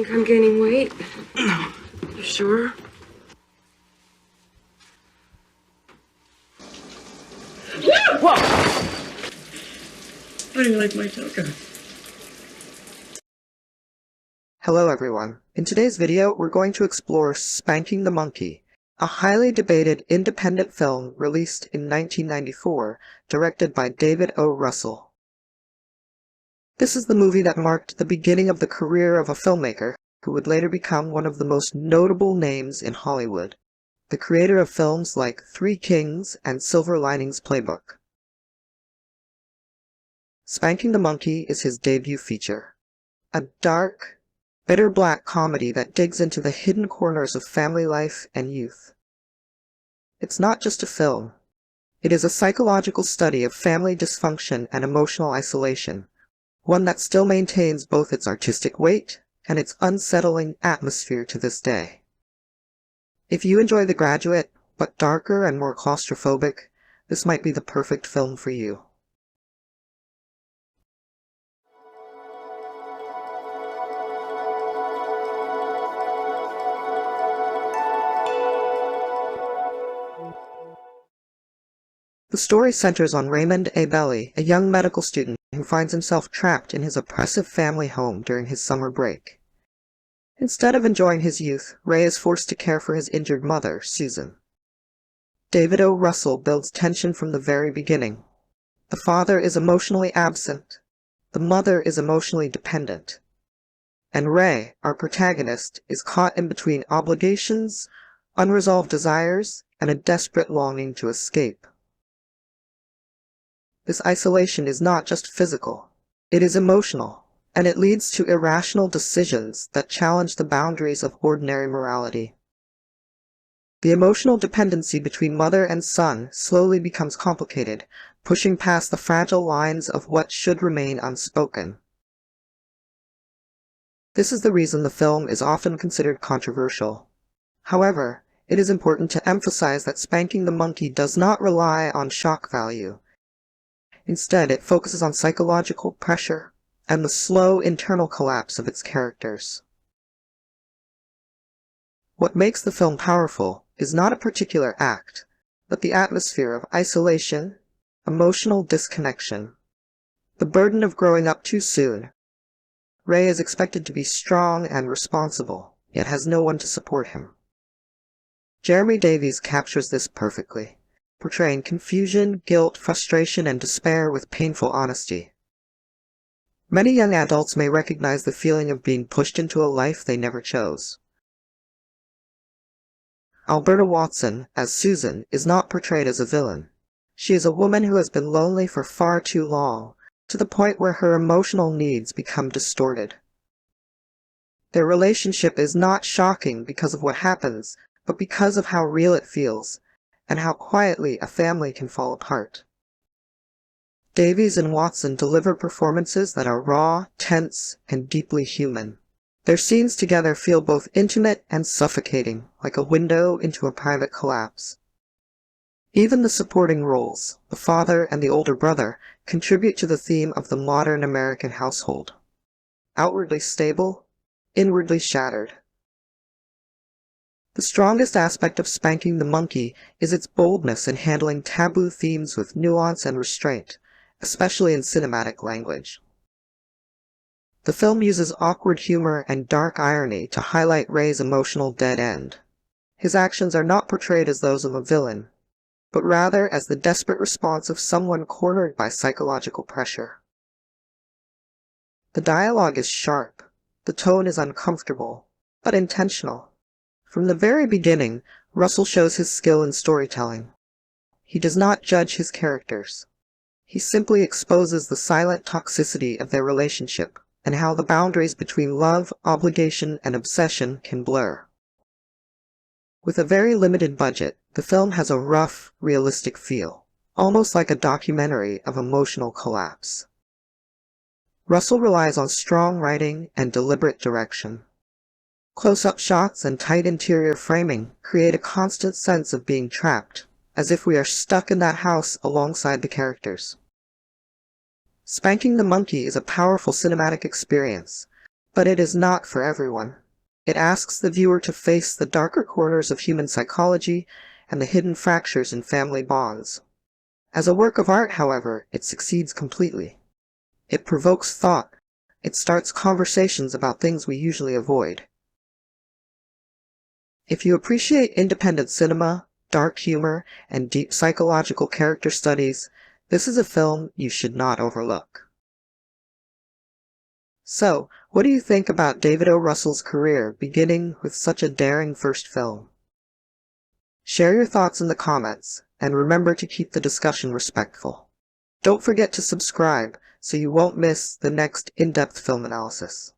think I'm gaining weight? No. You sure? Whoa! How do you like my toga? Hello everyone. In today's video, we're going to explore Spanking the Monkey, a highly debated independent film released in 1994, directed by David O. Russell. This is the movie that marked the beginning of the career of a filmmaker who would later become one of the most notable names in Hollywood, the creator of films like Three Kings and Silver Linings Playbook. Spanking the Monkey is his debut feature, a dark, bitter black comedy that digs into the hidden corners of family life and youth. It's not just a film. It is a psychological study of family dysfunction and emotional isolation, one that still maintains both its artistic weight and its unsettling atmosphere to this day. If you enjoy The Graduate, but darker and more claustrophobic, this might be the perfect film for you. The story centers on Raymond Aibelli, a young medical student who finds himself trapped in his oppressive family home during his summer break. Instead of enjoying his youth, Ray is forced to care for his injured mother, Susan. David O. Russell builds tension from the very beginning. The father is emotionally absent. The mother is emotionally dependent. And Ray, our protagonist, is caught in between obligations, unresolved desires, and a desperate longing to escape. This isolation is not just physical. It is emotional, and it leads to irrational decisions that challenge the boundaries of ordinary morality. The emotional dependency between mother and son slowly becomes complicated, pushing past the fragile lines of what should remain unspoken. This is the reason the film is often considered controversial. However, it is important to emphasize that Spanking the Monkey does not rely on shock value. Instead, it focuses on psychological pressure and the slow internal collapse of its characters. What makes the film powerful is not a particular act, but the atmosphere of isolation, emotional disconnection, the burden of growing up too soon. Ray is expected to be strong and responsible, yet has no one to support him. Jeremy Davies captures this perfectly, portraying confusion, guilt, frustration, and despair with painful honesty. Many young adults may recognize the feeling of being pushed into a life they never chose. Alberta Watson, as Susan, is not portrayed as a villain. She is a woman who has been lonely for far too long, to the point where her emotional needs become distorted. Their relationship is not shocking because of what happens, but because of how real it feels, and how quietly a family can fall apart. Davies and Watson deliver performances that are raw, tense, and deeply human. Their scenes together feel both intimate and suffocating, like a window into a private collapse. Even the supporting roles, the father and the older brother, contribute to the theme of the modern American household. Outwardly stable, inwardly shattered. The strongest aspect of Spanking the Monkey is its boldness in handling taboo themes with nuance and restraint, especially in cinematic language. The film uses awkward humor and dark irony to highlight Ray's emotional dead end. His actions are not portrayed as those of a villain, but rather as the desperate response of someone cornered by psychological pressure. The dialogue is sharp, the tone is uncomfortable, but intentional. From the very beginning, Russell shows his skill in storytelling. He does not judge his characters. He simply exposes the silent toxicity of their relationship and how the boundaries between love, obligation, and obsession can blur. With a very limited budget, the film has a rough, realistic feel, almost like a documentary of emotional collapse. Russell relies on strong writing and deliberate direction. Close-up shots and tight interior framing create a constant sense of being trapped, as if we are stuck in that house alongside the characters. Spanking the Monkey is a powerful cinematic experience, But it is not for everyone. It asks the viewer to face the darker corners of human psychology and the hidden fractures in family bonds. As a work of art, however, it succeeds completely. It provokes thought. It starts conversations about things we usually avoid. If you appreciate independent cinema, dark humor, and deep psychological character studies, this is a film you should not overlook. So, what do you think about David O. Russell's career beginning with such a daring first film? Share your thoughts in the comments, and remember to keep the discussion respectful. Don't forget to subscribe so you won't miss the next in-depth film analysis.